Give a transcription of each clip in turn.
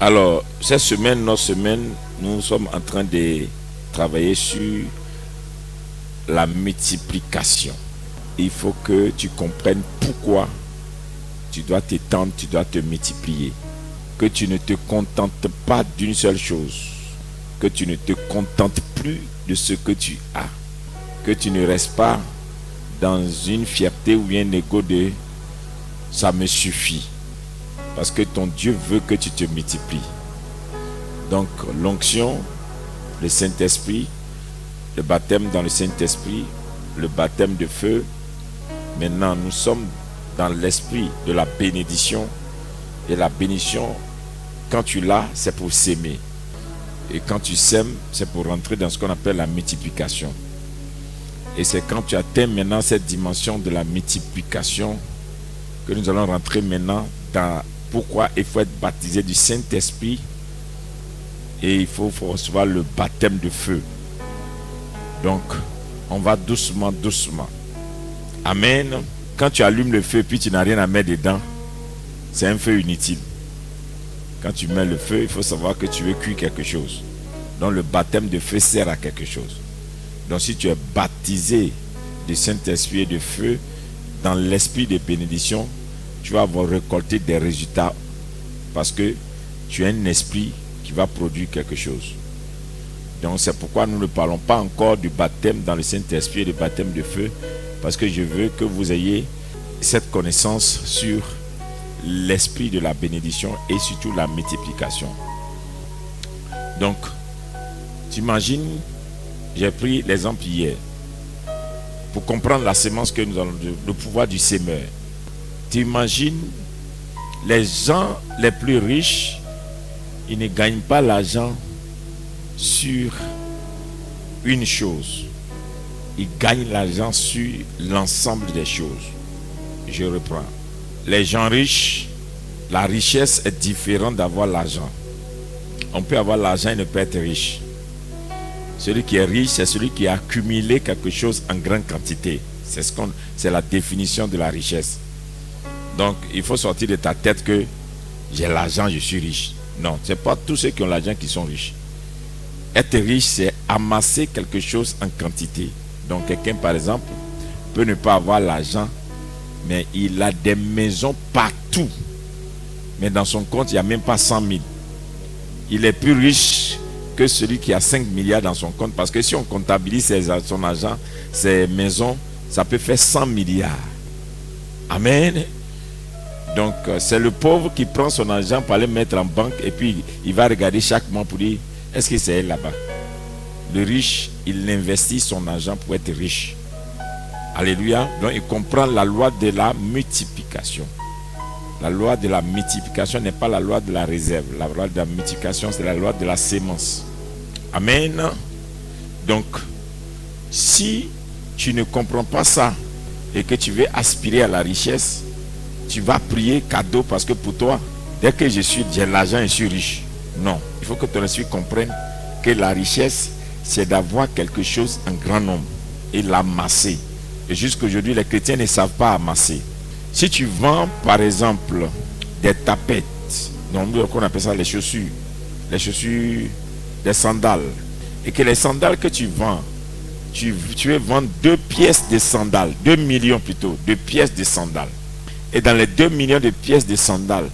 Alors, cette semaine, notre semaine, nous sommes en train de travailler sur la multiplication. Il faut que tu comprennes pourquoi tu dois t'étendre, tu dois te multiplier. Que tu ne te contentes pas d'une seule chose. Que tu ne te contentes plus de ce que tu as. Que tu ne restes pas dans une fierté ou un ego de « ça me suffit ». Parce que ton Dieu veut que tu te multiplies. Donc l'onction, le Saint-Esprit, le baptême dans le Saint-Esprit, le baptême de feu. Maintenant, nous sommes dans l'esprit de la bénédiction. Et la bénédiction, quand tu l'as, c'est pour s'aimer. Et quand tu sèmes, c'est pour rentrer dans ce qu'on appelle la multiplication. Et c'est quand tu atteins maintenant cette dimension de la multiplication que nous allons rentrer maintenant dans pourquoi il faut être baptisé du Saint-Esprit et il faut recevoir le baptême de feu. Donc, on va doucement, doucement. Amen. Quand tu allumes le feu et puis tu n'as rien à mettre dedans, c'est un feu inutile. Quand tu mets le feu, il faut savoir que tu veux cuire quelque chose. Donc, le baptême de feu sert à quelque chose. Donc, si tu es baptisé du Saint-Esprit et de feu dans l'esprit de bénédiction, tu vas avoir récolté des résultats parce que tu as un esprit qui va produire quelque chose. Donc c'est pourquoi nous ne parlons pas encore du baptême dans le Saint-Esprit et du baptême de feu, parce que je veux que vous ayez cette connaissance sur l'esprit de la bénédiction et surtout la multiplication. Donc, tu imagines, j'ai pris l'exemple hier pour comprendre la sémence que nous allons, le pouvoir du sémeur. Tu imagines, les gens les plus riches, ils ne gagnent pas l'argent sur une chose. Ils gagnent l'argent sur l'ensemble des choses. Je reprends. Les gens riches, la richesse est différente d'avoir l'argent. On peut avoir l'argent et ne pas être riche. Celui qui est riche, c'est celui qui a accumulé quelque chose en grande quantité. C'est la définition de la richesse. Donc, il faut sortir de ta tête que j'ai l'argent, je suis riche. Non, ce n'est pas tous ceux qui ont l'argent qui sont riches. Être riche, c'est amasser quelque chose en quantité. Donc, quelqu'un, par exemple, peut ne pas avoir l'argent, mais il a des maisons partout. Mais dans son compte, il n'y a même pas 100 000. Il est plus riche que celui qui a 5 milliards dans son compte. Parce que si on comptabilise son argent, ses maisons, ça peut faire 100 milliards. Amen. Donc, c'est le pauvre qui prend son argent pour aller mettre en banque et puis il va regarder chaque mois pour dire, est-ce que c'est là-bas? Le riche, il investit son argent pour être riche. Alléluia. Donc, il comprend la loi de la multiplication. La loi de la multiplication n'est pas la loi de la réserve. La loi de la multiplication, c'est la loi de la sémence. Amen. Donc, si tu ne comprends pas ça et que tu veux aspirer à la richesse, tu vas prier cadeau parce que pour toi, dès que j'ai l'argent, je suis riche. Non, il faut que ton esprit comprenne que la richesse, c'est d'avoir quelque chose en grand nombre et l'amasser. Et jusqu'aujourd'hui, les chrétiens ne savent pas amasser. Si tu vends, par exemple, des tapettes, donc on appelle ça les chaussures, des sandales, et que les sandales que tu vends, tu veux vendre 2 pièces de sandales, 2 millions plutôt, 2 pièces de sandales. Et dans les 2 millions de pièces de sandales,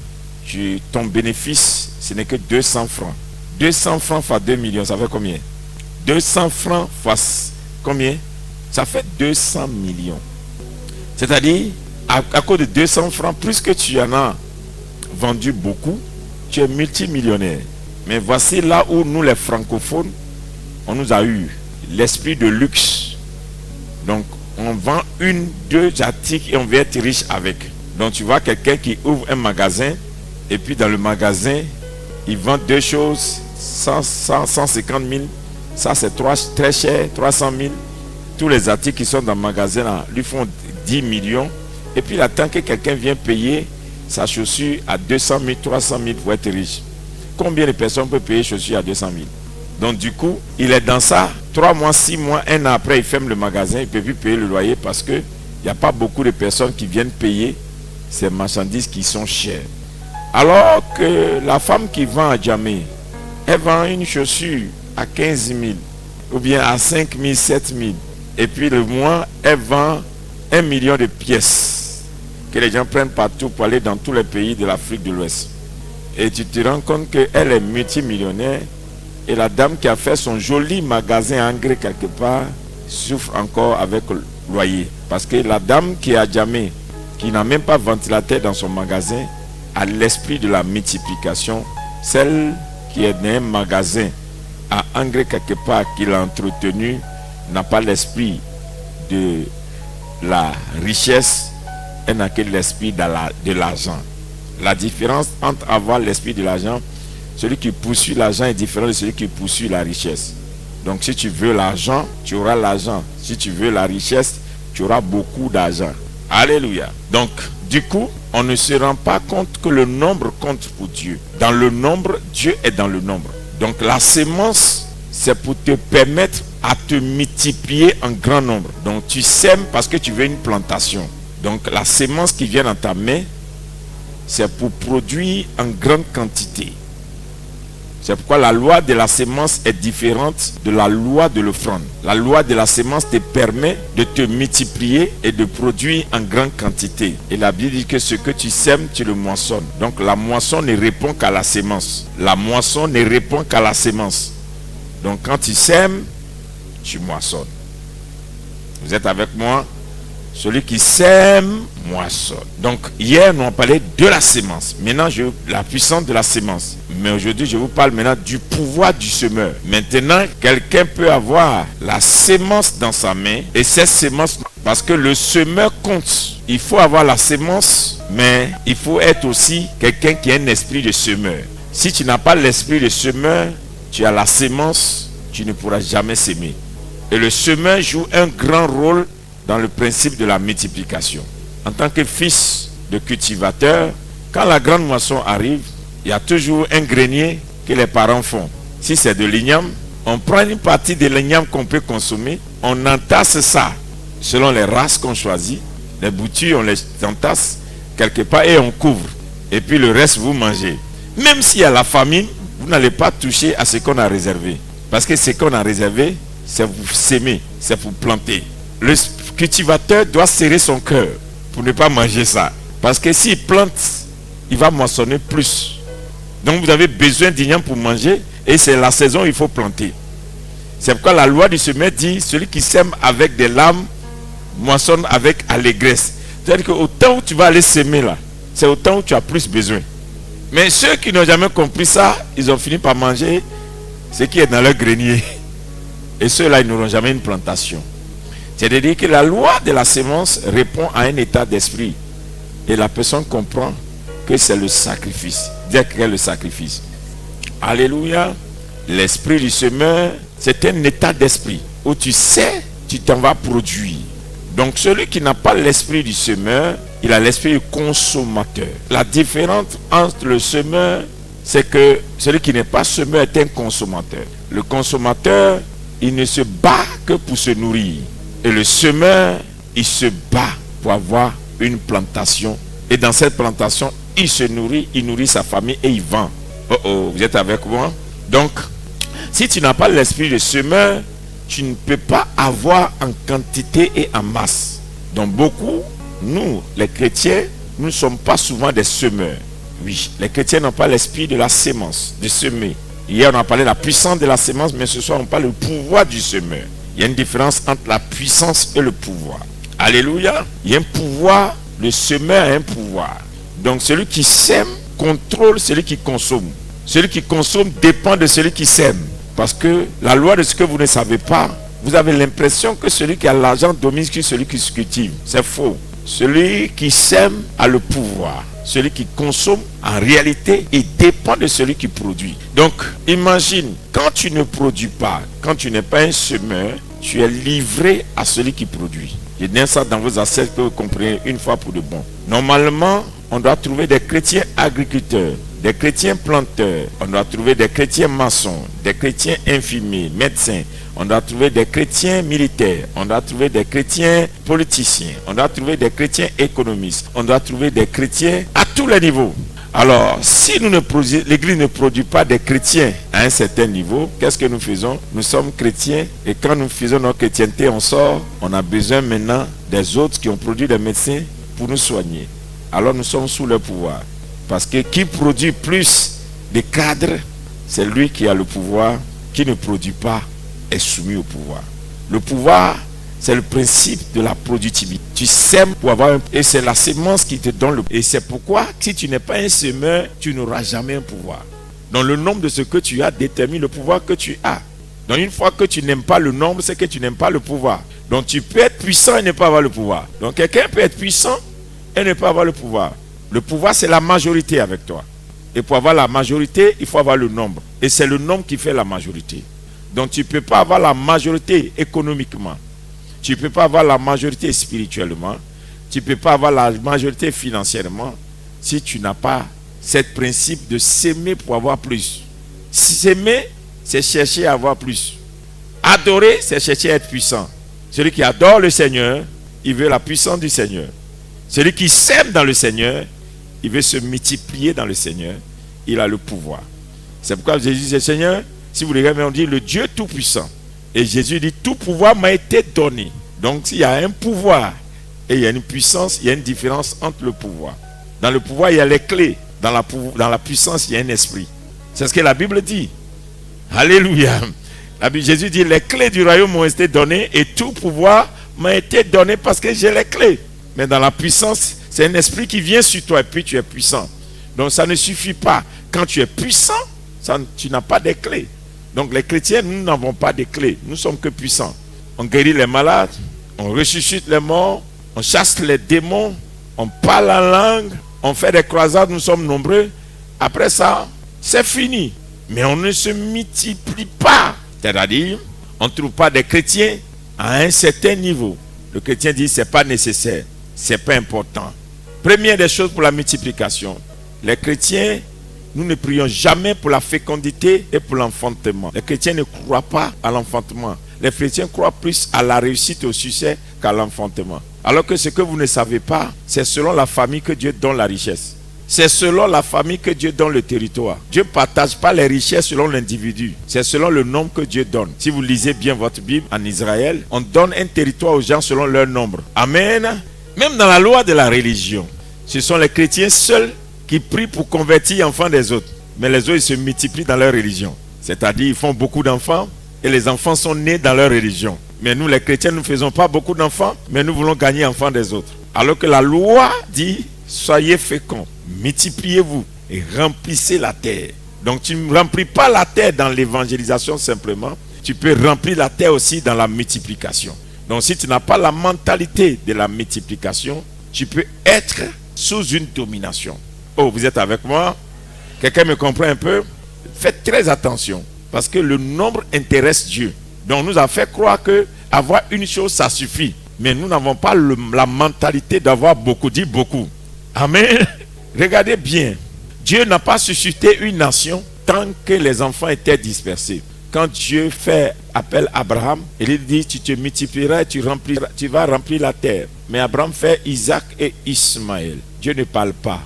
ton bénéfice, ce n'est que 200 francs. 200 francs fois 2 millions, ça fait combien? 200 francs fois combien? Ça fait 200 millions. C'est-à-dire, à cause de 200 francs, plus que tu en as vendu beaucoup, tu es multimillionnaire. Mais voici là où nous, les francophones, on nous a eu l'esprit de luxe. Donc, on vend 1, 2 articles et on veut être riche avec. Donc tu vois quelqu'un qui ouvre un magasin et puis dans le magasin, il vend 2 choses, 150 000. Ça c'est très cher, 300 000. Tous les articles qui sont dans le magasin là, lui font 10 millions. Et puis il attend que quelqu'un vienne payer sa chaussure à 200 000, 300 000 pour être riche. Combien de personnes peuvent payer chaussure à 200 000? Donc du coup, il est dans ça. 3 mois, 6 mois, 1 an après, il ferme le magasin. Il ne peut plus payer le loyer parce qu'il n'y a pas beaucoup de personnes qui viennent payer ces marchandises qui sont chères. Alors que la femme qui vend à Djamé, elle vend une chaussure à 15 000 ou bien à 5 000, 7 000. Et puis le mois, elle vend 1 million de pièces que les gens prennent partout pour aller dans tous les pays de l'Afrique de l'Ouest. Et tu te rends compte qu'elle est multimillionnaire et la dame qui a fait son joli magasin engrais quelque part souffre encore avec le loyer. Parce que la dame qui est à Djamé, qui n'a même pas ventilateur dans son magasin, a l'esprit de la multiplication. Celle qui est dans un magasin à engrais quelque part qu'il a entretenu n'a pas l'esprit de la richesse, elle n'a que l'esprit de l'argent. La différence entre avoir l'esprit de l'argent, celui qui poursuit l'argent est différent de celui qui poursuit la richesse. Donc si tu veux l'argent, tu auras l'argent. Si tu veux la richesse, tu auras beaucoup d'argent. Alléluia. Donc du coup, on ne se rend pas compte que le nombre compte pour Dieu. Dans le nombre, Dieu est dans le nombre. Donc la sémence, c'est pour te permettre à te multiplier en grand nombre. Donc tu sèmes parce que tu veux une plantation. Donc la sémence qui vient dans ta main, c'est pour produire en grande quantité. C'est pourquoi la loi de la sémence est différente de la loi de l'offrande. La loi de la sémence te permet de te multiplier et de produire en grande quantité. Et la Bible dit que ce que tu sèmes, tu le moissonnes. Donc la moisson ne répond qu'à la sémence. La moisson ne répond qu'à la sémence. Donc quand tu sèmes, tu moissonnes. Vous êtes avec moi? Celui qui sème, moissonne. Donc hier nous avons parlé de la sémence. Maintenant la puissance de la sémence. Mais aujourd'hui je vous parle maintenant du pouvoir du semeur. Maintenant quelqu'un peut avoir la sémence dans sa main. Et cette sémence, parce que le semeur compte. Il faut avoir la sémence, mais il faut être aussi quelqu'un qui a un esprit de semeur. Si tu n'as pas l'esprit de semeur, tu as la sémence, tu ne pourras jamais s'aimer. Et le semeur joue un grand rôle dans le principe de la multiplication. En tant que fils de cultivateur, quand la grande moisson arrive, il y a toujours un grenier que les parents font. Si c'est de l'igname, on prend une partie de l'igname qu'on peut consommer, on entasse ça selon les races qu'on choisit. Les boutures, on les entasse quelque part et on couvre. Et puis le reste, vous mangez. Même s'il y a la famine, vous n'allez pas toucher à ce qu'on a réservé. Parce que ce qu'on a réservé, c'est pour s'aimer, c'est pour planter. Le cultivateur doit serrer son cœur pour ne pas manger ça. Parce que s'il plante, il va moissonner plus. Donc vous avez besoin d'igname pour manger et c'est la saison où il faut planter. C'est pourquoi la loi du semeur dit, celui qui sème avec des larmes, moissonne avec allégresse. C'est-à-dire qu'au temps où tu vas aller s'aimer là, c'est au temps où tu as plus besoin. Mais ceux qui n'ont jamais compris ça, ils ont fini par manger ce qui est dans leur grenier. Et ceux-là, ils n'auront jamais une plantation. C'est-à-dire que la loi de la sémence répond à un état d'esprit. Et la personne comprend que c'est le sacrifice. Dire quel est le sacrifice. Alléluia. L'esprit du semeur, c'est un état d'esprit où tu sais, tu t'en vas produire. Donc celui qui n'a pas l'esprit du semeur, il a l'esprit du consommateur. La différence entre le semeur, c'est que celui qui n'est pas semeur est un consommateur. Le consommateur, il ne se bat que pour se nourrir. Et le semeur, il se bat pour avoir une plantation. Et dans cette plantation, il se nourrit, il nourrit sa famille et il vend. Vous êtes avec moi? Donc, si tu n'as pas l'esprit de semeur, tu ne peux pas avoir en quantité et en masse. Donc beaucoup, nous, les chrétiens, nous ne sommes pas souvent des semeurs. Oui, les chrétiens n'ont pas l'esprit de la sémence, de semer. Hier, on a parlé de la puissance de la sémence, mais ce soir, on parle du pouvoir du semeur. Il y a une différence entre la puissance et le pouvoir. Alléluia. Il y a un pouvoir, le semeur a un pouvoir. Donc celui qui sème contrôle celui qui consomme. Celui qui consomme dépend de celui qui sème. Parce que la loi de ce que vous ne savez pas, vous avez l'impression que celui qui a l'argent domine sur celui qui se cultive. C'est faux. Celui qui sème a le pouvoir. Celui qui consomme, en réalité, il dépend de celui qui produit. Donc, imagine, quand tu ne produis pas, quand tu n'es pas un semeur, tu es livré à celui qui produit. Je dis ça dans vos assiettes que vous comprenez une fois pour de bon. Normalement, on doit trouver des chrétiens agriculteurs, des chrétiens planteurs, on doit trouver des chrétiens maçons, des chrétiens infirmiers, médecins, on doit trouver des chrétiens militaires, on doit trouver des chrétiens politiciens, on doit trouver des chrétiens économistes, on doit trouver des chrétiens à tous les niveaux. Alors, si l'Église ne produit pas des chrétiens à un certain niveau, qu'est-ce que nous faisons? Nous sommes chrétiens et quand nous faisons notre chrétienté, on sort, on a besoin maintenant des autres qui ont produit des médecins pour nous soigner. Alors nous sommes sous leur pouvoir. Parce que qui produit plus de cadres, c'est lui qui a le pouvoir. Qui ne produit pas est soumis au pouvoir. Le pouvoir, c'est le principe de la productivité. Tu sèmes pour avoir et c'est la sémence qui te donne le... Et c'est pourquoi, si tu n'es pas un semeur, tu n'auras jamais un pouvoir. Donc le nombre de ce que tu as détermine le pouvoir que tu as. Donc une fois que tu n'aimes pas le nombre, c'est que tu n'aimes pas le pouvoir. Donc tu peux être puissant et ne pas avoir le pouvoir. Donc quelqu'un peut être puissant et ne pas avoir le pouvoir. Le pouvoir, c'est la majorité avec toi. Et pour avoir la majorité, il faut avoir le nombre. Et c'est le nombre qui fait la majorité. Donc tu ne peux pas avoir la majorité économiquement. Tu ne peux pas avoir la majorité spirituellement. Tu ne peux pas avoir la majorité financièrement si tu n'as pas ce principe de s'aimer pour avoir plus. S'aimer, c'est chercher à avoir plus. Adorer, c'est chercher à être puissant. Celui qui adore le Seigneur, il veut la puissance du Seigneur. Celui qui s'aime dans le Seigneur, il veut se multiplier dans le Seigneur. Il a le pouvoir. C'est pourquoi Jésus dit, Seigneur, si vous regardez, on dit le Dieu Tout-Puissant. Et Jésus dit, tout pouvoir m'a été donné. Donc s'il y a un pouvoir et il y a une puissance, il y a une différence entre le pouvoir. Dans le pouvoir, il y a les clés. Dans la puissance, il y a un esprit. C'est ce que la Bible dit. Alléluia. Jésus dit, les clés du royaume m'ont été données et tout pouvoir m'a été donné parce que j'ai les clés. Mais dans la puissance, c'est un esprit qui vient sur toi et puis tu es puissant. Donc ça ne suffit pas. Quand tu es puissant, tu n'as pas de clés. Donc les chrétiens, nous n'avons pas de clés. Nous ne sommes que puissants. On guérit les malades, on ressuscite les morts, on chasse les démons, on parle en langue, on fait des croisades, nous sommes nombreux. Après ça, c'est fini. Mais on ne se multiplie pas. C'est-à-dire, on ne trouve pas des chrétiens à un certain niveau. Le chrétien dit, ce n'est pas nécessaire, ce n'est pas important. Première des choses pour la multiplication. Les chrétiens, nous ne prions jamais pour la fécondité et pour l'enfantement. Les chrétiens ne croient pas à l'enfantement. Les chrétiens croient plus à la réussite et au succès qu'à l'enfantement. Alors que ce que vous ne savez pas, c'est selon la famille que Dieu donne la richesse. C'est selon la famille que Dieu donne le territoire. Dieu ne partage pas les richesses selon l'individu. C'est selon le nombre que Dieu donne. Si vous lisez bien votre Bible, en Israël, on donne un territoire aux gens selon leur nombre. Amen. Même dans la loi de la religion, ce sont les chrétiens seuls qui prient pour convertir les enfants des autres. Mais les autres, ils se multiplient dans leur religion. C'est-à-dire, ils font beaucoup d'enfants et les enfants sont nés dans leur religion. Mais nous, les chrétiens, nous ne faisons pas beaucoup d'enfants, mais nous voulons gagner enfants des autres. Alors que la loi dit, soyez féconds, multipliez-vous et remplissez la terre. Donc, tu ne remplis pas la terre dans l'évangélisation simplement. Tu peux remplir la terre aussi dans la multiplication. Donc, si tu n'as pas la mentalité de la multiplication, tu peux être sous une domination. Oh, vous êtes avec moi? Quelqu'un me comprend un peu? Faites très attention. Parce que le nombre intéresse Dieu. Donc, nous a fait croire que avoir une chose, ça suffit. Mais nous n'avons pas la mentalité d'avoir beaucoup. Dit beaucoup. Amen. Regardez bien. Dieu n'a pas suscité une nation tant que les enfants étaient dispersés. Quand Dieu fait appel à Abraham, il dit, tu te multiplieras et tu vas remplir la terre. Mais Abraham fait Isaac et Ismaël. Dieu ne parle pas.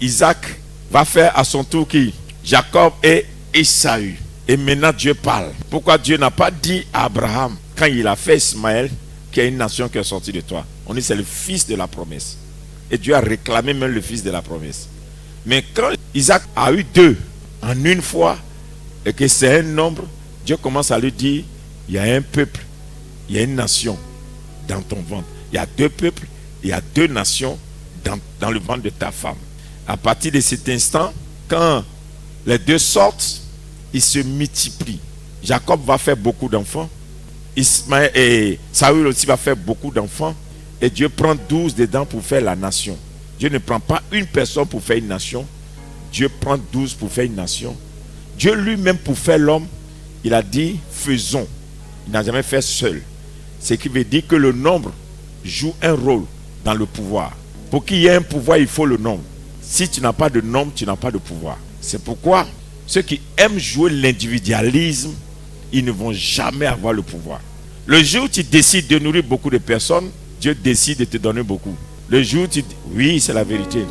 Isaac va faire à son tour qui? Jacob et Esaü. Et maintenant Dieu parle. Pourquoi Dieu n'a pas dit à Abraham, quand il a fait Ismaël, qu'il y a une nation qui est sortie de toi? On dit c'est le fils de la promesse. Et Dieu a réclamé même le fils de la promesse. Mais quand Isaac a eu deux en une fois, et que c'est un nombre, Dieu commence à lui dire, il y a un peuple, il y a une nation dans ton ventre. Il y a deux peuples, il y a deux nations dans le ventre de ta femme. À partir de cet instant, quand les deux sortent, ils se multiplient. Jacob va faire beaucoup d'enfants. Ismaël et Saül aussi va faire beaucoup d'enfants. Et Dieu prend 12 dedans pour faire la nation. Dieu ne prend pas une personne pour faire une nation. Dieu prend 12 pour faire une nation. Dieu lui-même pour faire l'homme, il a dit faisons. Il n'a jamais fait seul. Ce qui veut dire que le nombre joue un rôle dans le pouvoir. Pour qu'il y ait un pouvoir, il faut le nombre. Si tu n'as pas de nombre, tu n'as pas de pouvoir. C'est pourquoi ceux qui aiment jouer l'individualisme, ils ne vont jamais avoir le pouvoir. Le jour où tu décides de nourrir beaucoup de personnes, Dieu décide de te donner beaucoup. Le jour où tu dis, oui, c'est la vérité.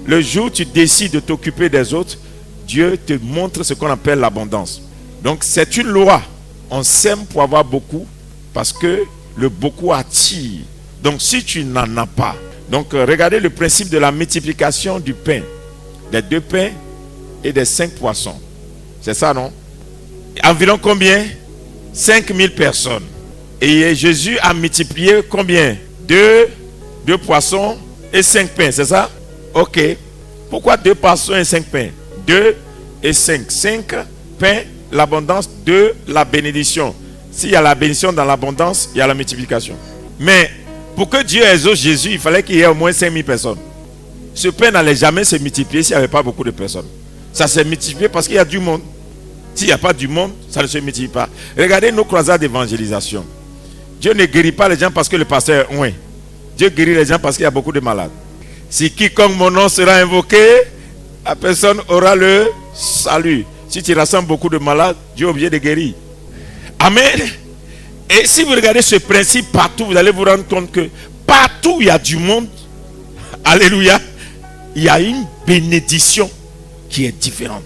Le jour où tu décides de t'occuper des autres, Dieu te montre ce qu'on appelle l'abondance. Donc c'est une loi. On sème pour avoir beaucoup parce que le beaucoup attire. Donc si tu n'en as pas, donc regardez le principe de la multiplication du pain, des 2 pains et des 5 poissons. C'est ça, non? Environ combien? 5000 personnes. Et Jésus a multiplié combien? 2 poissons et 5 pains, c'est ça? Ok. Pourquoi 2 poissons et 5 pains? 2 et 5. 5 pains, l'abondance, 2, la bénédiction. S'il y a la bénédiction dans l'abondance, il y a la multiplication. Mais pour que Dieu exauce Jésus, il fallait qu'il y ait au moins 5000 personnes. Ce pain n'allait jamais se multiplier s'il n'y avait pas beaucoup de personnes. Ça s'est multiplié parce qu'il y a du monde. S'il n'y a pas du monde, ça ne se multiplie pas. Regardez nos croisades d'évangélisation. Dieu ne guérit pas les gens parce que le pasteur est loin. Dieu guérit les gens parce qu'il y a beaucoup de malades. Si quiconque mon nom sera invoqué, la personne aura le salut. Si tu rassembles beaucoup de malades, Dieu est obligé de guérir. Amen. Et si vous regardez ce principe partout, vous allez vous rendre compte que partout où il y a du monde, alléluia, il y a une bénédiction qui est différente.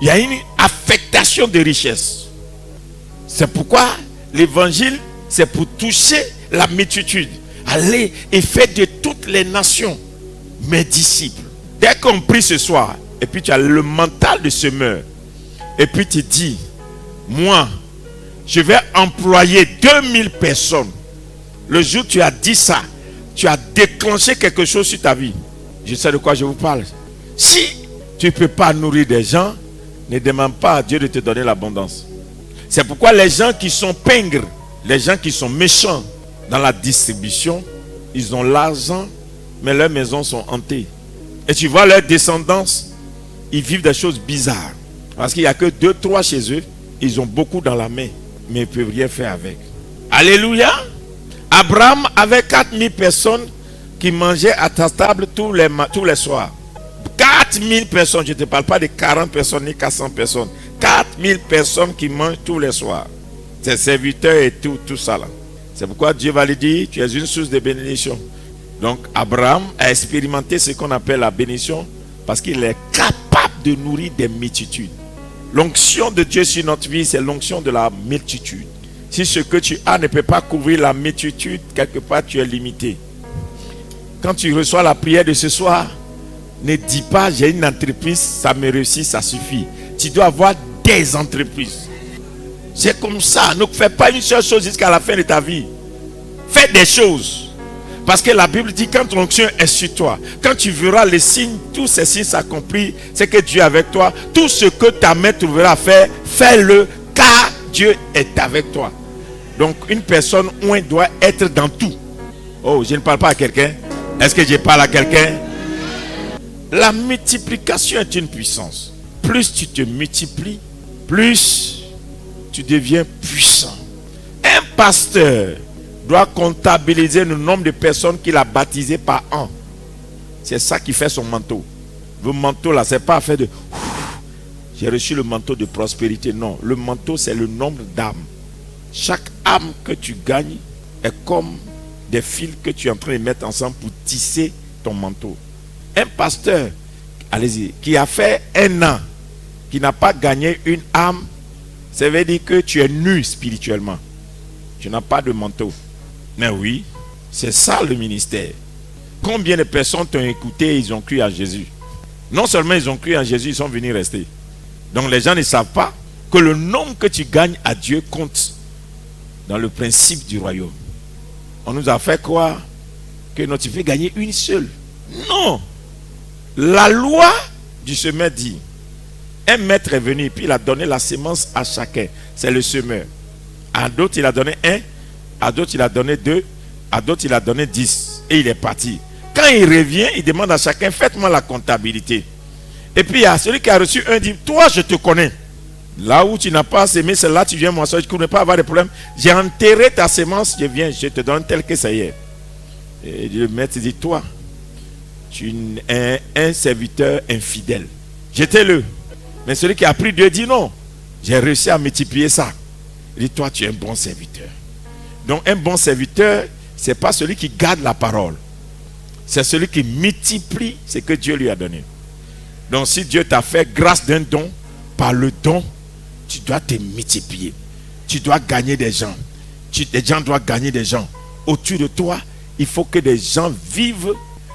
Il y a une affectation de richesse. C'est pourquoi l'évangile, c'est pour toucher la multitude. Allez et faites de toutes les nations mes disciples. Dès qu'on prie ce soir, et puis tu as le mental de semeur, et puis tu dis, moi, je vais employer 2000 personnes. Le jour où tu as dit ça, tu as déclenché quelque chose sur ta vie. Je sais de quoi je vous parle. Si tu ne peux pas nourrir des gens, ne demande pas à Dieu de te donner l'abondance. C'est pourquoi les gens qui sont pingres, les gens qui sont méchants dans la distribution, ils ont l'argent, mais leurs maisons sont hantées. Et tu vois leur descendance, ils vivent des choses bizarres. Parce qu'il n'y a que 2, 3 chez eux, ils ont beaucoup dans la main, mais ils ne peuvent rien faire avec. Alléluia. Abraham avait 4000 personnes qui mangeaient à ta table tous les soirs. 4000 personnes, je ne te parle pas de 40 personnes ni 400 personnes. 4000 personnes qui mangent tous les soirs. Ses serviteurs et tout ça là. C'est pourquoi Dieu va lui dire, tu es une source de bénédiction. Donc Abraham a expérimenté ce qu'on appelle la bénédiction parce qu'il est capable de nourrir des multitudes. L'onction de Dieu sur notre vie, c'est l'onction de la multitude. Si ce que tu as ne peut pas couvrir la multitude, quelque part tu es limité. Quand tu reçois la prière de ce soir, ne dis pas j'ai une entreprise, ça me réussit, ça suffit. Tu dois avoir des entreprises. C'est comme ça. Ne fais pas une seule chose jusqu'à la fin de ta vie. Fais des choses. Parce que la Bible dit quand ton onction est sur toi, quand tu verras les signes, tous ces signes s'accomplir, c'est que Dieu est avec toi. Tout ce que ta main trouvera à faire, fais-le car Dieu est avec toi. Donc une personne doit être dans tout. Oh, je ne parle pas à quelqu'un. Est-ce que je parle à quelqu'un? La multiplication est une puissance. Plus tu te multiplies, plus tu deviens puissant. Un pasteur doit comptabiliser le nombre de personnes qu'il a baptisées par an. C'est ça qui fait son manteau. Le manteau là, c'est pas fait de j'ai reçu le manteau de prospérité. Non, le manteau c'est le nombre d'âmes. Chaque âme que tu gagnes est comme des fils que tu es en train de mettre ensemble pour tisser ton manteau. Un pasteur, allez-y, qui a fait 1 an, qui n'a pas gagné une âme, ça veut dire que tu es nu spirituellement. Tu n'as pas de manteau. Mais oui, c'est ça le ministère. Combien de personnes t'ont écouté et ils ont cru à Jésus? Non seulement ils ont cru en Jésus, ils sont venus rester. Donc les gens ne savent pas que le nombre que tu gagnes à Dieu compte dans le principe du royaume. On nous a fait croire que non, tu peux gagner une seule. Non. La loi du semeur dit, un maître est venu, puis il a donné la semence à chacun. C'est le semeur. À d'autres, il a donné 1, à d'autres, il a donné 2, à d'autres, il a donné 10. Et il est parti. Quand il revient, il demande à chacun, faites-moi la comptabilité. Et puis, il y a celui qui a reçu 1, dit, toi, je te connais. Là où tu n'as pas semé, c'est là tu viens moi, je ne pourrais pas avoir de problème. J'ai enterré ta semence, je viens, je te donne tel que ça y est. Et le maître dit, toi, tu es un serviteur infidèle. Jetez-le. Mais celui qui a pris Dieu dit non. J'ai réussi à multiplier ça. Il dit, toi, tu es un bon serviteur. Donc, un bon serviteur, ce n'est pas celui qui garde la parole. C'est celui qui multiplie ce que Dieu lui a donné. Donc si Dieu t'a fait grâce d'un don, par le don, tu dois te multiplier. Tu dois gagner des gens. Les gens doivent gagner des gens. Autour de toi, il faut que des gens vivent.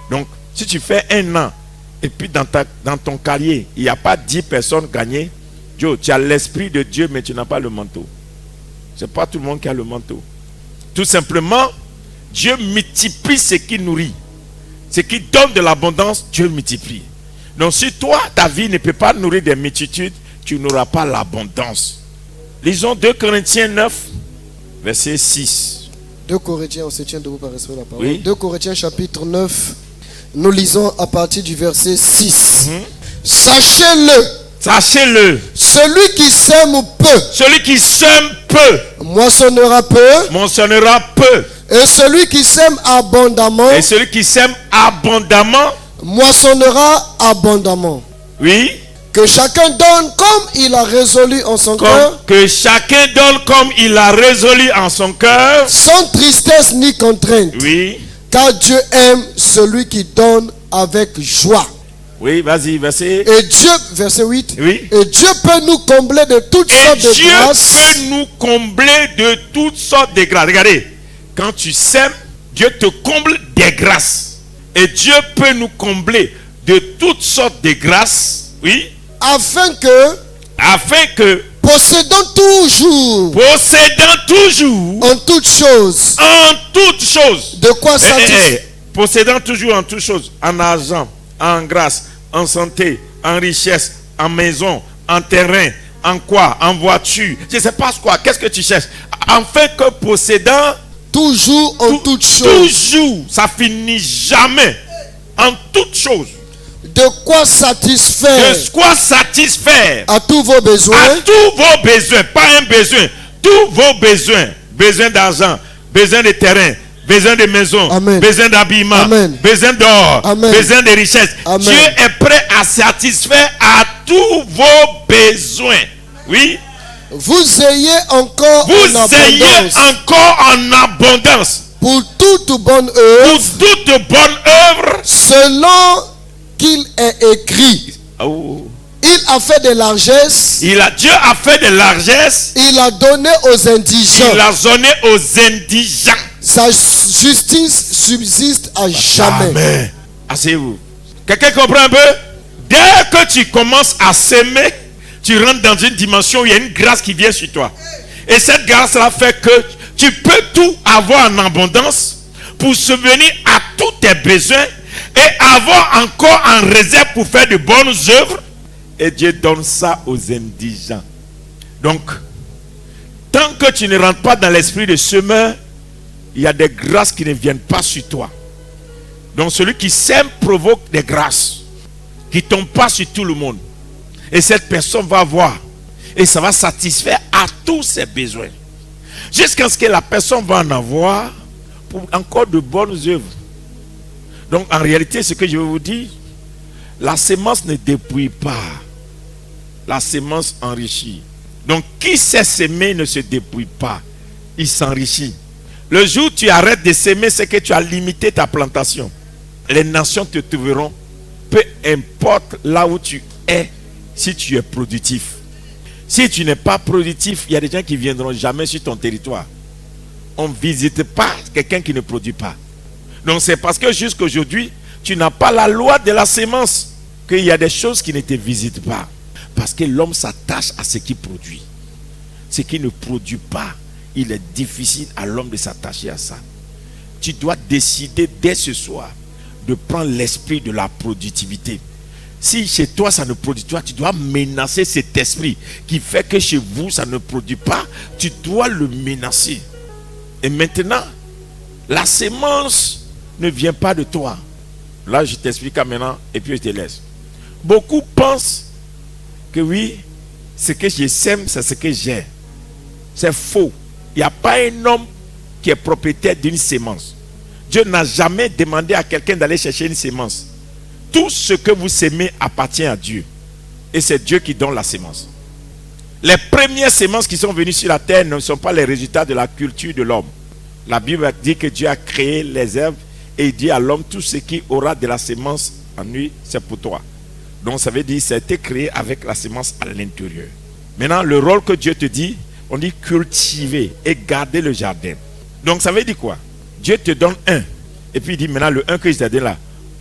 Donc, si tu fais 1 an, et puis dans ton carrière, il n'y a pas 10 personnes gagnées, Joe, tu as l'esprit de Dieu, mais tu n'as pas le manteau. Ce n'est pas tout le monde qui a le manteau. Tout simplement, Dieu multiplie ce qui nourrit. Ce qui donne de l'abondance, Dieu multiplie. Donc si toi, ta vie ne peut pas nourrir des multitudes, tu n'auras pas l'abondance. Lisons 2 Corinthiens 9, verset 6. 2 Corinthiens, on se tient debout par respect de la parole. Oui. 2 Corinthiens chapitre 9, nous lisons à partir du verset 6. Sachez-le. Sachez-le. Celui qui sème peu. Celui qui sème peu. Moissonnera peu. Moissonnera peu. Et celui qui sème abondamment. Et celui qui sème abondamment. Moissonnera abondamment. Oui. Que chacun donne comme il a résolu en son cœur. Que chacun donne comme il a résolu en son cœur. Sans tristesse ni contrainte. Oui. Car Dieu aime celui qui donne avec joie. Oui, vas-y, verset. Et Dieu, verset 8. Oui. Et Dieu peut nous combler de toutes sortes de grâces. Dieu peut nous combler de toutes sortes de grâces. Regardez, quand tu sèmes, Dieu te comble des grâces. Et Dieu peut nous combler de toutes sortes de grâces. Oui. Afin que possédant toujours en toutes choses de quoi satisfaire. Possédant toujours en toutes choses, en argent, en grâce, en santé, en richesse, en maison, en terrain, en quoi, en voiture, je ne sais pas quoi, qu'est-ce que tu cherches, afin que possédant toujours en toutes choses, toujours, ça finit jamais, en toutes choses. De quoi satisfaire à tous vos besoins. Pas un besoin, tous vos besoins. Besoin d'argent, besoin de terrain, besoin de maison, Amen. besoin d'habillement, Amen. besoin d'or, Amen. besoin de richesse. Amen. Dieu est prêt à satisfaire à tous vos besoins. Oui. Vous ayez encore en abondance. Pour toute bonne œuvre. Selon qu'il est écrit. Oh. Il a fait de largesse. Dieu a fait de largesse. Il a donné aux indigents. Sa justice subsiste à jamais. Amen. Asseyez-vous. Quelqu'un comprend un peu? Dès que tu commences à s'aimer, tu rentres dans une dimension où il y a une grâce qui vient sur toi. Et cette grâce-là fait que tu peux tout avoir en abondance pour subvenir à tous tes besoins et avoir encore en réserve pour faire de bonnes œuvres. Et Dieu donne ça aux indigents. Donc, tant que tu ne rentres pas dans l'esprit de semeur, il y a des grâces qui ne viennent pas sur toi. Donc celui qui sème provoque des grâces qui ne tombent pas sur tout le monde. Et cette personne va voir. Et ça va satisfaire à tous ses besoins. Jusqu'à ce que la personne va en avoir pour encore de bonnes œuvres. Donc en réalité, ce que je vais vous dire, la sémence ne dépouille pas. La sémence enrichit. Donc qui sait s'aimer ne se dépouille pas. Il s'enrichit. Le jour où tu arrêtes de s'aimer, c'est que tu as limité ta plantation. Les nations te trouveront. Peu importe là où tu es, si tu es productif. Si tu n'es pas productif, il y a des gens qui ne viendront jamais sur ton territoire. On ne visite pas quelqu'un qui ne produit pas. Donc c'est parce que jusqu'à aujourd'hui, tu n'as pas la loi de la sémence qu'il y a des choses qui ne te visitent pas. Parce que l'homme s'attache à ce qu'il produit. Ce qui ne produit pas, il est difficile à l'homme de s'attacher à ça. Tu dois décider dès ce soir de prendre l'esprit de la productivité. Si chez toi ça ne produit pas, tu dois menacer cet esprit qui fait que chez vous ça ne produit pas. Tu dois le menacer. Et maintenant, la sémence ne vient pas de toi. Là, je t'explique maintenant et puis je te laisse. Beaucoup pensent que oui, ce que je sème, c'est ce que j'ai. C'est faux. Il n'y a pas un homme qui est propriétaire d'une sémence. Dieu n'a jamais demandé à quelqu'un d'aller chercher une sémence. Tout ce que vous sémez appartient à Dieu. Et c'est Dieu qui donne la sémence. Les premières sémences qui sont venues sur la terre ne sont pas les résultats de la culture de l'homme. La Bible dit que Dieu a créé les herbes et il dit à l'homme, tout ce qui aura de la sémence en lui, c'est pour toi. Donc ça veut dire que ça a été créé avec la semence à l'intérieur. Maintenant, le rôle que Dieu te dit, on dit cultiver et garder le jardin. Donc ça veut dire quoi? Dieu te donne un. Et puis il dit maintenant le un que je t'ai donné là,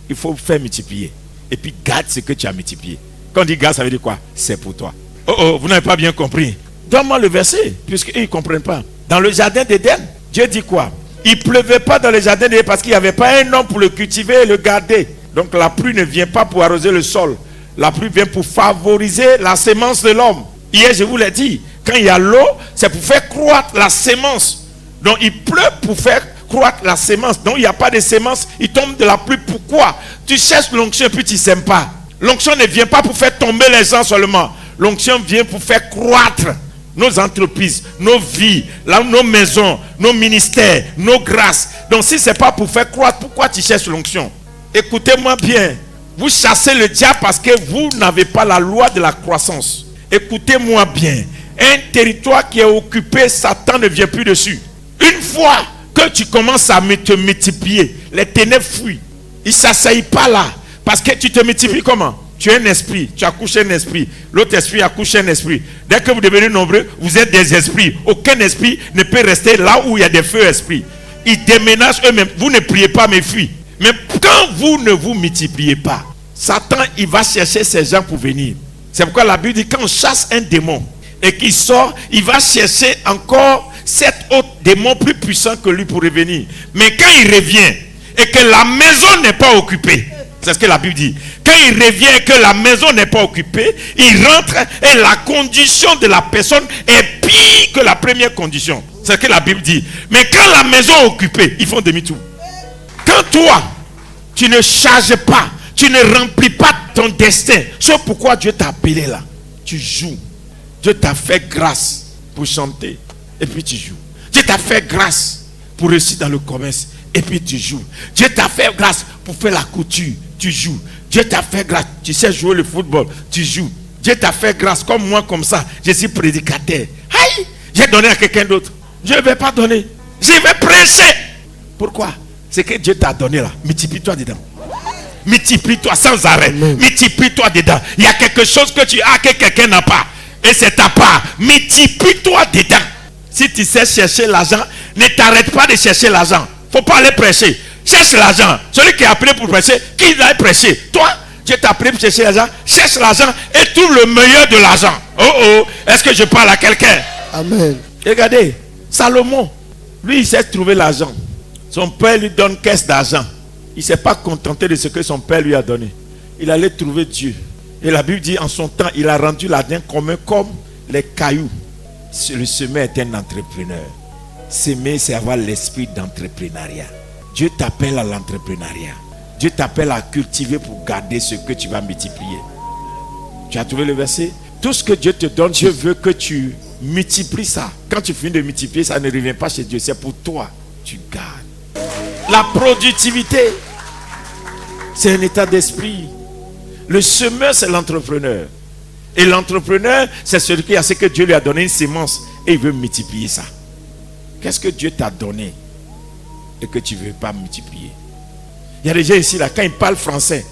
il faut faire multiplier. Et puis garde ce que tu as multiplié. Quand on dit garde, ça veut dire quoi? C'est pour toi. Oh, vous n'avez pas bien compris. Donne-moi le verset, puisqu'ils ne comprennent pas. Dans le jardin d'Éden, Dieu dit quoi? Il ne pleuvait pas dans le jardin d'Éden parce qu'il n'y avait pas un homme pour le cultiver et le garder. Donc la pluie ne vient pas pour arroser le sol. La pluie vient pour favoriser la sémence de l'homme. Hier, je vous l'ai dit, quand il y a l'eau, c'est pour faire croître la sémence. Donc il pleut pour faire croître la sémence. Donc il n'y a pas de sémence, il tombe de la pluie. Pourquoi? Tu cherches l'onction et puis tu ne sèmes pas. L'onction ne vient pas pour faire tomber les gens seulement. L'onction vient pour faire croître nos entreprises, nos vies, nos maisons, nos ministères, nos grâces. Donc si ce n'est pas pour faire croître, pourquoi tu cherches l'onction? Écoutez-moi bien. Vous chassez le diable parce que vous n'avez pas la loi de la croissance. Écoutez-moi bien. Un territoire qui est occupé, Satan ne vient plus dessus. Une fois que tu commences à te multiplier, les ténèbres fuient. Ils ne s'asseyent pas là. Parce que tu te multiplies comment? Tu es un esprit, tu accouches un esprit. L'autre esprit accouche un esprit. Dès que vous devenez nombreux, vous êtes des esprits. Aucun esprit ne peut rester là où il y a des feux esprits. Ils déménagent eux-mêmes. Vous ne priez pas, mais fuient. Mais quand vous ne vous multipliez pas, Satan, il va chercher ces gens pour venir. C'est pourquoi la Bible dit, quand on chasse un démon et qu'il sort, il va chercher encore 7 autres démons plus puissants que lui pour revenir. Mais quand il revient et que la maison n'est pas occupée, c'est ce que la Bible dit. Quand il revient et que la maison n'est pas occupée, il rentre et la condition de la personne est pire que la première condition. C'est ce que la Bible dit. Mais quand la maison est occupée, ils font demi-tour. Quand toi, tu ne charges pas, tu ne remplis pas ton destin, c'est pourquoi Dieu t'a appelé là. Tu joues. Dieu t'a fait grâce pour chanter et puis tu joues. Dieu t'a fait grâce pour réussir dans le commerce et puis tu joues. Dieu t'a fait grâce pour faire la couture, tu joues. Dieu t'a fait grâce, tu sais jouer le football, tu joues. Dieu t'a fait grâce, comme moi comme ça, je suis prédicateur. Aïe, j'ai donné à quelqu'un d'autre. Je ne vais pas donner, je vais prêcher. Pourquoi? C'est que Dieu t'a donné là, multiplie-toi dedans. Multiplie-toi sans arrêt. Multiplie-toi dedans. Il y a quelque chose que tu as que quelqu'un n'a pas. Et c'est ta part. Multiplie-toi dedans. Si tu sais chercher l'argent, ne t'arrête pas de chercher l'argent. Il ne faut pas aller prêcher. Cherche l'argent. Celui qui est appelé pour prêcher, qu'il aille prêcher. Toi, Dieu t'a appelé pour chercher l'argent. Cherche l'argent et trouve le meilleur de l'argent. Oh, est-ce que je parle à quelqu'un? Amen. Regardez, Salomon, lui, il sait trouver l'argent. Son père lui donne caisse d'argent. Il ne s'est pas contenté de ce que son père lui a donné. Il allait trouver Dieu. Et la Bible dit, en son temps, il a rendu l'argent commun comme les cailloux. Le semeur est un entrepreneur. S'aimer, c'est avoir l'esprit d'entrepreneuriat. Dieu t'appelle à l'entrepreneuriat. Dieu t'appelle à cultiver pour garder ce que tu vas multiplier. Tu as trouvé le verset? Tout ce que Dieu te donne, Dieu veut que tu multiplies ça. Quand tu finis de multiplier, ça ne revient pas chez Dieu. C'est pour toi. Tu gardes. La productivité, c'est un état d'esprit. Le semeur, c'est l'entrepreneur. Et l'entrepreneur, c'est celui qui a ce que Dieu lui a donné, une sémence, et il veut multiplier ça. Qu'est-ce que Dieu t'a donné et que tu ne veux pas multiplier? Il y a des gens ici, là, quand ils parlent français,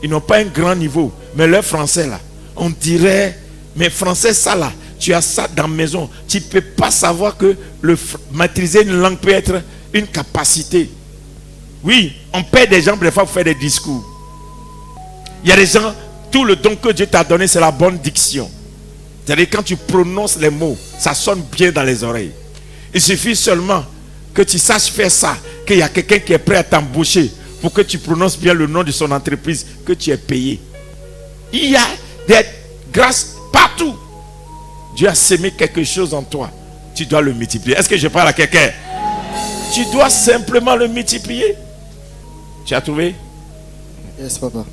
ils n'ont pas un grand niveau, mais leur français, là, on dirait, mais français, ça, là, tu as ça dans la maison. Tu ne peux pas savoir que maîtriser une langue peut être une capacité. Oui, on paie des gens des fois pour faire des discours. Il y a des gens, tout le don que Dieu t'a donné, c'est la bonne diction. C'est-à-dire quand tu prononces les mots, ça sonne bien dans les oreilles. Il suffit seulement que tu saches faire ça, qu'il y a quelqu'un qui est prêt à t'embaucher pour que tu prononces bien le nom de son entreprise, que tu es payé. Il y a des grâces partout. Dieu a sémé quelque chose en toi. Tu dois le multiplier. Est-ce que je parle à quelqu'un? Tu dois simplement le multiplier. Tu as trouvé? Yes, papa.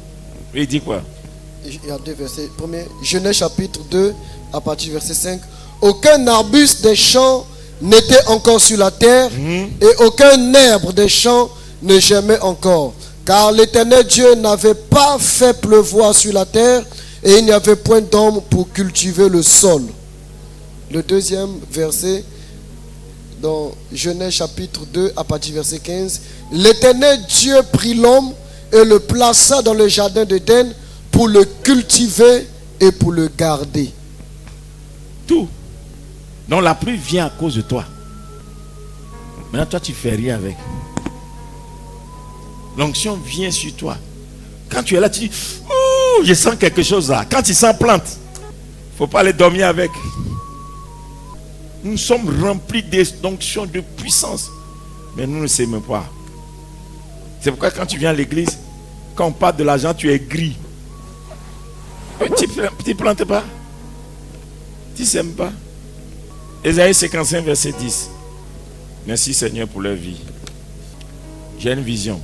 Il dit quoi? Il y a deux versets. Premier, Genèse chapitre 2, à partir du verset 5. Aucun arbuste des champs n'était encore sur la terre, et aucun herbe des champs ne germait encore. Car l'Éternel Dieu n'avait pas fait pleuvoir sur la terre, et il n'y avait point d'homme pour cultiver le sol. Le deuxième verset, dans Genèse chapitre 2, à partir du verset 15. L'Éternel Dieu prit l'homme et le plaça dans le jardin d'Éden pour le cultiver et pour le garder. Tout. Donc la pluie vient à cause de toi. Maintenant, toi, tu fais rien avec. L'onction vient sur toi. Quand tu es là, tu dis, oh, je sens quelque chose là. Quand tu sens plante, il ne faut pas aller dormir avec. Nous sommes remplis d'onction, de puissance. Mais nous ne savons même pas. C'est pourquoi quand tu viens à l'église, quand on parle de l'argent, tu es gris. Tu ne plantes pas. Tu ne sèmes pas. Ésaïe 55, verset 10. Merci Seigneur pour leur vie. J'ai une vision.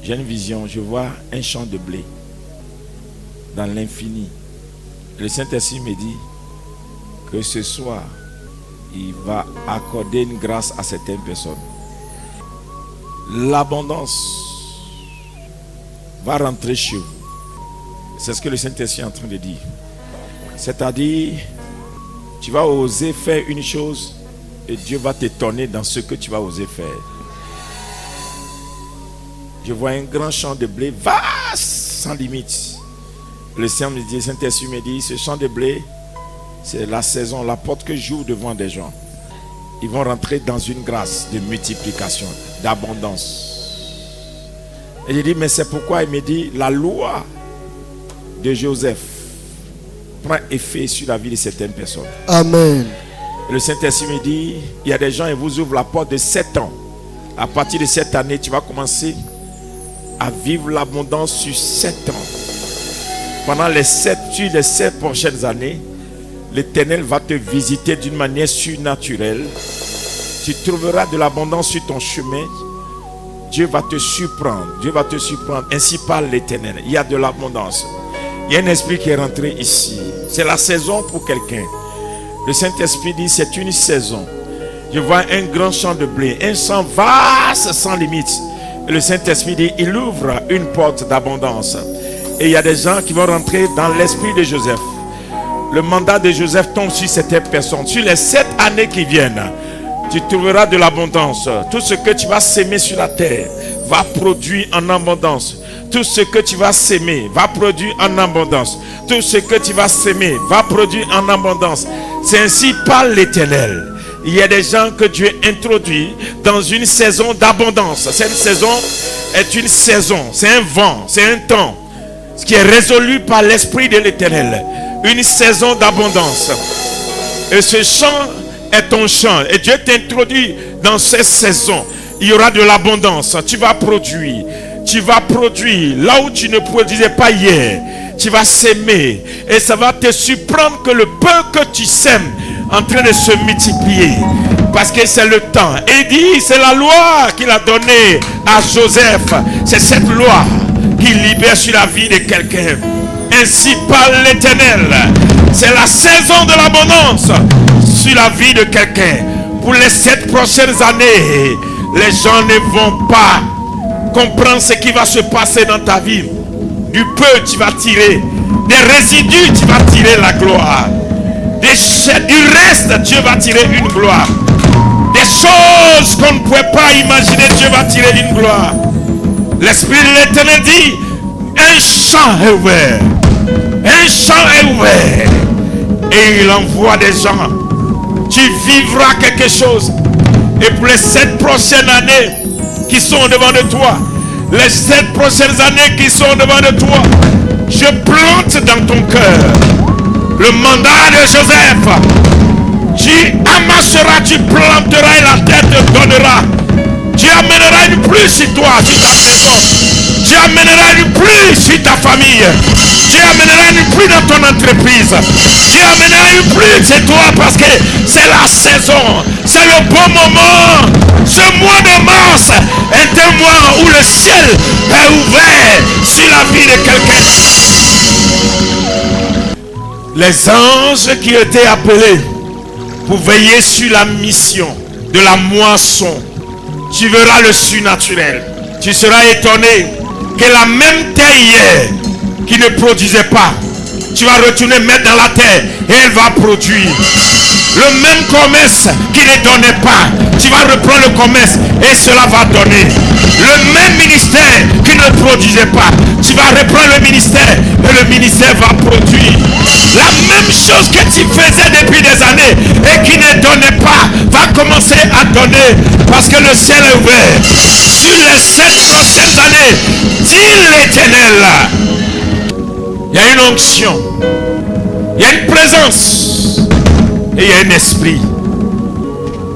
J'ai une vision. Je vois un champ de blé dans l'infini. Le Saint-Esprit me dit que ce soir, il va accorder une grâce à certaines personnes. L'abondance va rentrer chez vous. C'est ce que le Saint-Esprit est en train de dire. C'est-à-dire, tu vas oser faire une chose et Dieu va t'étonner dans ce que tu vas oser faire. Je vois un grand champ de blé vaste, sans limite. Le Saint-Esprit me dit, ce champ de blé, c'est la saison, la porte que j'ouvre devant des gens. Ils vont rentrer dans une grâce de multiplication, d'abondance. Et je dis, mais c'est pourquoi il me dit, la loi de Joseph prend effet sur la vie de certaines personnes. Amen. Et le Saint-Esprit me dit, il y a des gens, ils vous ouvrent la porte de 7 ans. À partir de cette année, tu vas commencer à vivre l'abondance sur 7 ans. Pendant les 7 prochaines années, l'Éternel va te visiter d'une manière surnaturelle. Tu trouveras de l'abondance sur ton chemin. Dieu va te surprendre. Dieu va te surprendre. Ainsi parle l'Éternel. Il y a de l'abondance. Il y a un esprit qui est rentré ici. C'est la saison pour quelqu'un. Le Saint-Esprit dit, c'est une saison. Je vois un grand champ de blé, un champ vaste sans limite. Et le Saint-Esprit dit, il ouvre une porte d'abondance. Et il y a des gens qui vont rentrer dans l'esprit de Joseph. Le mandat de Joseph tombe sur cette personne. Sur les 7 années qui viennent, tu trouveras de l'abondance. Tout ce que tu vas s'aimer sur la terre va produire en abondance. Tout ce que tu vas s'aimer va produire en abondance. Tout ce que tu vas s'aimer va produire en abondance. C'est ainsi parle l'Éternel. Il y a des gens que Dieu introduit dans une saison d'abondance. Cette saison est une saison, c'est un vent, c'est un temps, ce qui est résolu par l'Esprit de l'Éternel. Une saison d'abondance. Et ce champ est ton champ. Et Dieu t'introduit dans cette saison. Il y aura de l'abondance. Tu vas produire. Tu vas produire là où tu ne produisais pas hier. Tu vas s'aimer. Et ça va te surprendre que le peu que tu sèmes en train de se multiplier. Parce que c'est le temps. Et il dit, c'est la loi qu'il a donnée à Joseph. C'est cette loi qui libère sur la vie de quelqu'un. Ainsi parle l'Éternel. C'est la saison de l'abondance sur la vie de quelqu'un. Pour les 7 prochaines années, les gens ne vont pas comprendre ce qui va se passer dans ta vie. Du peu tu vas tirer, des résidus tu vas tirer la gloire, du reste Dieu va tirer une gloire, des choses qu'on ne pouvait pas imaginer Dieu va tirer une gloire. L'Esprit de l'Éternel dit, un champ est ouvert, un champ est ouvert, et il envoie des gens. Tu vivras quelque chose. Et pour les 7 prochaines années qui sont devant de toi, les 7 prochaines années qui sont devant de toi, je plante dans ton cœur le mandat de Joseph. Tu amasseras, tu planteras et la terre te donnera. Tu amèneras une pluie sur toi, sur ta maison. Tu amèneras une pluie sur ta famille. Tu amèneras une pluie dans ton entreprise. Tu amèneras une pluie chez toi parce que c'est la saison. C'est le bon moment. Ce mois de mars est un mois où le ciel est ouvert sur la vie de quelqu'un. Les anges qui étaient appelés pour veiller sur la mission de la moisson, tu verras le surnaturel. Tu seras étonné que la même terre hier qui ne produisait pas, tu vas retourner mettre dans la terre et elle va produire. Le même commerce qui ne donnait pas, tu vas reprendre le commerce et cela va donner. Le même ministère qui ne produisait pas, tu vas reprendre le ministère et le ministère va produire la même chose que tu faisais depuis des années et qui ne donnait pas, va commencer à donner parce que le ciel est ouvert. Sur les 7 prochaines années, dit l'Éternel, il y a une onction, il y a une présence et il y a un esprit.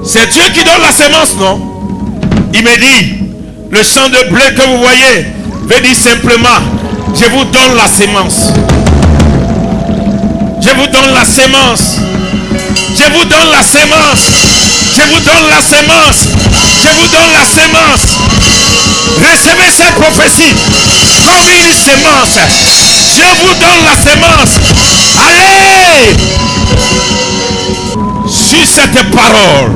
C'est Dieu qui donne la semence, non? Il me dit, le champ de blé que vous voyez veut dire simplement, je vous donne la semence. Je vous donne la semence. Je vous donne la semence. Je vous donne la semence. Je vous donne la semence. Recevez cette prophétie comme une semence. Je vous donne la semence. Allez! Sur cette parole,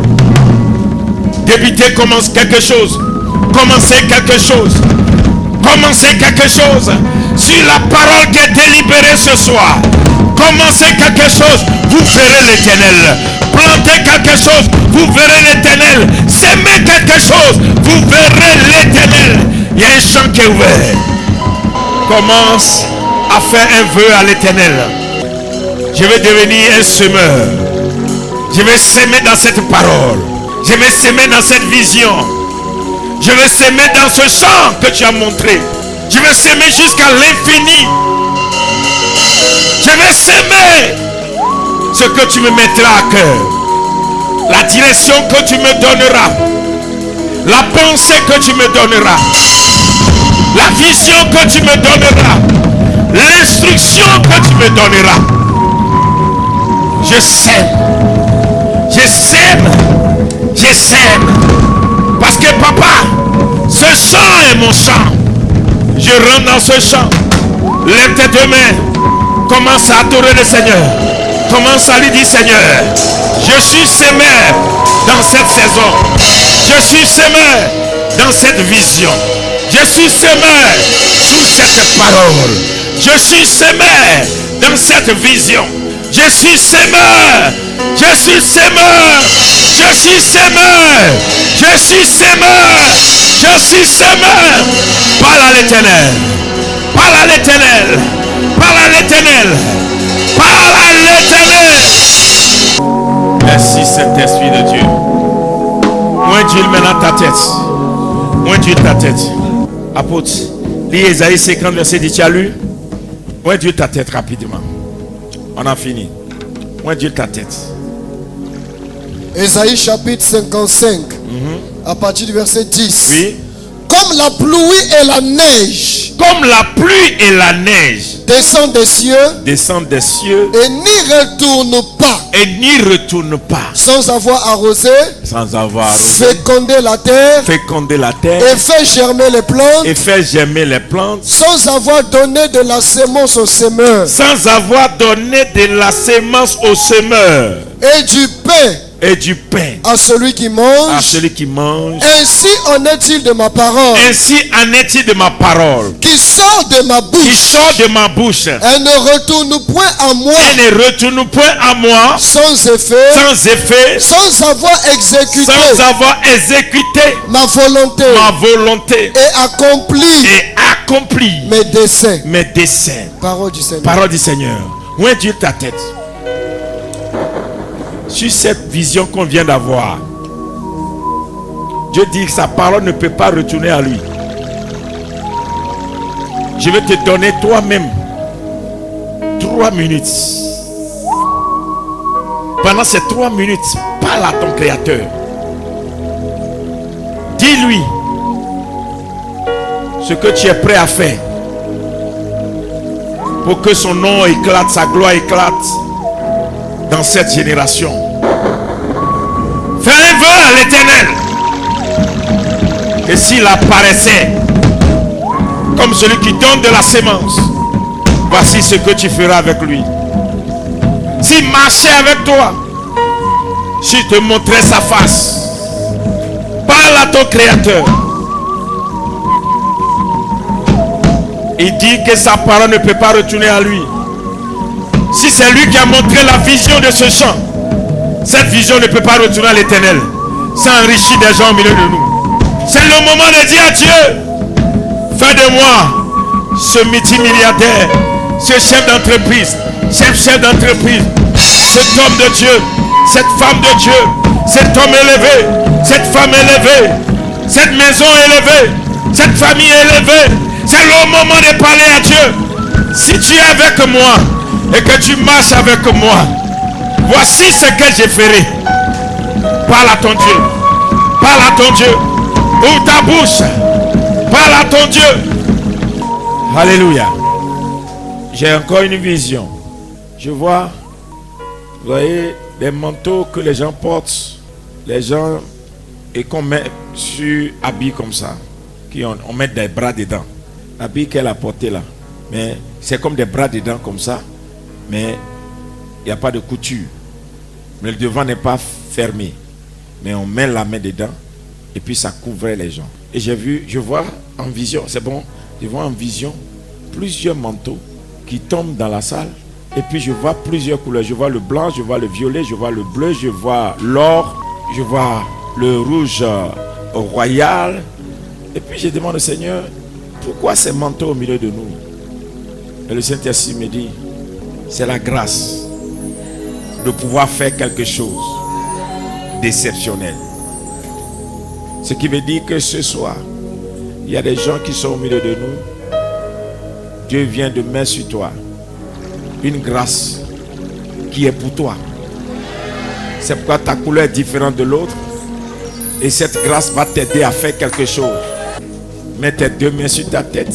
débuter commence quelque chose. Commencez quelque chose. Commencez quelque chose. Sur la parole qui est délibérée ce soir. Commencez quelque chose, vous verrez l'Éternel. Plantez quelque chose, vous verrez l'Éternel. Semez quelque chose, vous verrez l'Éternel. Il y a un champ qui est ouvert. Commence à faire un vœu à l'Éternel. Je vais devenir un semeur. Je vais semer dans cette parole. Je vais semer dans cette vision. Je vais semer dans ce champ que tu as montré. Je vais semer jusqu'à l'infini. Je vais semer ce que tu me mettras à cœur. La direction que tu me donneras. La pensée que tu me donneras. La vision que tu me donneras. L'instruction que tu me donneras. Je sème. Je sème. Je sème. Parce que papa, ce champ est mon champ. Je rentre dans ce champ. Lève tes deux mains. Commence à adorer le Seigneur. Commence à lui dire, Seigneur, je suis semeur dans cette saison. Je suis semeur dans cette vision. Je suis semeur sous cette parole. Je suis semeur dans cette vision. Je suis semeur. Je suis semeur. Je suis semeur. Je suis semeur. Je suis semeur. Parle à l'Éternel. Parle à l'Éternel. Parle à l'Éternel. Parle à l'Éternel. Merci Saint-Esprit de Dieu. Oint-il maintenant ta tête. Oint-il ta tête. Apôtre, lis Ésaïe 50 verset 10. Tu as lu? Oint-il ta tête rapidement. On a fini. Oint-il ta tête. Ésaïe chapitre 55. À partir du verset 10. Oui. Comme la pluie et la neige. Comme la pluie et la neige descendent des cieux. Descendent des cieux. Et n'y retournent pas. Et n'y retournent pas. Sans avoir arrosé. Sans avoir arrosé. Fécondé la terre. Féconder la terre. Et fait germer les plantes. Et fait germer les plantes. Sans avoir donné de la semence au semeur. Sans avoir donné de la semence au semeur. Et du pain. Et du pain à celui qui mange. À celui qui mange. Ainsi en est-il de ma parole. Ainsi en est-il de ma parole. Qui sort de ma bouche. Qui sort de ma bouche. Elle ne retourne point à moi. Elle ne retourne point à moi. Sans effet. Sans effet. Sans avoir exécuté. Sans avoir exécuté. Ma volonté. Ma volonté. Et accompli. Et accompli. Mes desseins. Mes desseins. Parole du Seigneur. Parole du Seigneur. Où est Dieu ta tête? Sur cette vision qu'on vient d'avoir, Dieu dit que sa parole ne peut pas retourner à lui. Je vais te donner toi-même 3 minutes. Pendant ces 3 minutes, parle à ton Créateur. Dis-lui ce que tu es prêt à faire pour que son nom éclate, sa gloire éclate dans cette génération. Fais un vœu à l'Éternel. Et s'il apparaissait comme celui qui donne de la semence, voici ce que tu feras avec lui. S'il marchait avec toi, s'il te montrait sa face, parle à ton Créateur. Il dit que sa parole ne peut pas retourner à lui. Si c'est lui qui a montré la vision de ce champ, cette vision ne peut pas retourner à l'Éternel. Ça enrichit des gens au milieu de nous. C'est le moment de dire à Dieu, fais de moi ce multimilliardaire, ce chef d'entreprise, chef d'entreprise, cet homme de Dieu, cette femme de Dieu, cet homme élevé, cette femme élevée, cette maison élevée, cette famille élevée. C'est le moment de parler à Dieu. Si tu es avec moi et que tu marches avec moi, voici ce que je ferai. Parle à ton Dieu. Parle à ton Dieu. Ouvre ta bouche. Parle à ton Dieu. Alléluia. J'ai encore une vision. Je vois, vous voyez, des manteaux que les gens portent, les gens, et qu'on met sur habits comme ça, on met des bras dedans. L'habit qu'elle a porté là, mais c'est comme des bras dedans comme ça, mais il n'y a pas de couture. Mais le devant n'est pas fermé, mais on met la main dedans et puis ça couvrait les gens. Et je vois en vision, c'est bon, je vois en vision plusieurs manteaux qui tombent dans la salle. Et puis je vois plusieurs couleurs. Je vois le blanc, je vois le violet, je vois le bleu, je vois l'or, je vois le rouge royal. Et puis je demande au Seigneur, pourquoi ces manteaux au milieu de nous? Et le Saint-Esprit me dit, c'est la grâce de pouvoir faire quelque chose d'exceptionnel. Ce qui veut dire que ce soir, il y a des gens qui sont au milieu de nous. Dieu vient de mettre sur toi une grâce qui est pour toi. C'est pourquoi ta couleur est différente de l'autre. Et cette grâce va t'aider à faire quelque chose. Mets tes deux mains sur ta tête.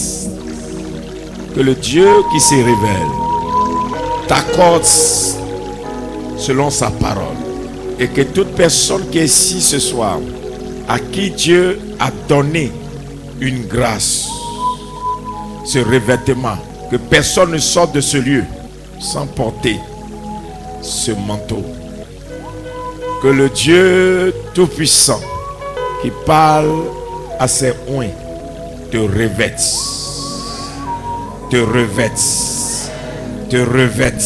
Que le Dieu qui se révèle t'accorde selon sa parole. Et que toute personne qui est ici ce soir, à qui Dieu a donné une grâce, ce revêtement, que personne ne sorte de ce lieu sans porter ce manteau. Que le Dieu Tout-Puissant qui parle à ses oints te revête, te revête, te revête,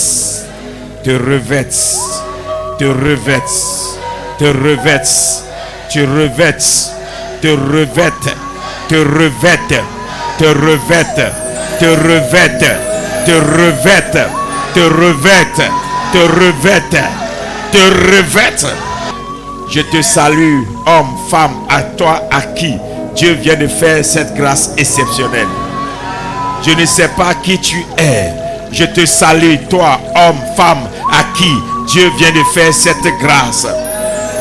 te revête, te revête, te revête, te revête, te revête, te revête, te revête, te revête, te revête, te revête, te revête, te revête. Je te salue, homme, femme, à toi à qui Dieu vient de faire cette grâce exceptionnelle. Je ne sais pas qui tu es. Je te salue, toi, homme, femme, à qui Dieu vient de faire cette grâce.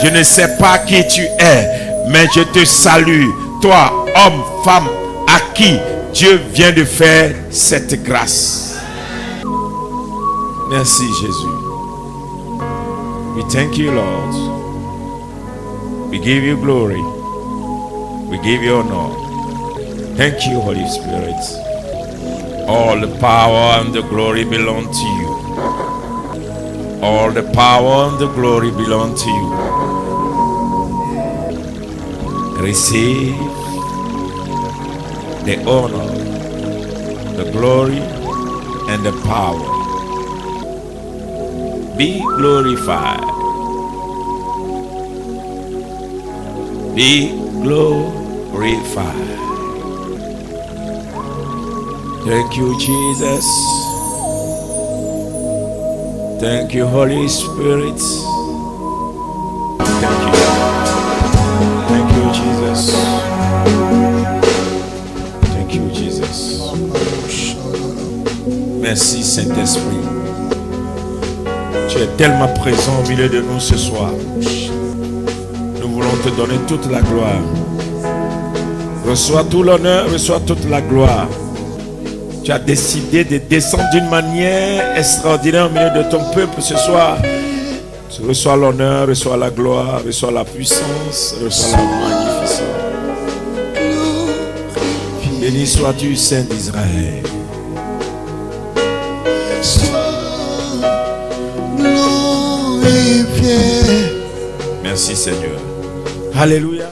Je ne sais pas qui tu es, mais je te salue, toi, homme, femme, à qui Dieu vient de faire cette grâce. Merci Jésus. We thank you, Lord. We give you glory. We give you honor. Thank you, Holy Spirit. All the power and the glory belong to you. All the power and the glory belong to you. Receive the honor, the glory, and the power. Be glorified. Be glorified. Thank you, Jesus. Thank you, Holy Spirit. Thank you. Thank you, Jesus. Thank you, Jesus. Merci, Saint-Esprit. Tu es tellement présent au milieu de nous ce soir. Nous voulons te donner toute la gloire. Reçois tout l'honneur, reçois toute la gloire. Tu as décidé de descendre d'une manière extraordinaire au milieu de ton peuple ce soir. Tu reçois l'honneur, reçois la gloire, reçois la puissance, reçois la magnificence. Béni sois-tu, Saint d'Israël. Merci Seigneur. Alléluia.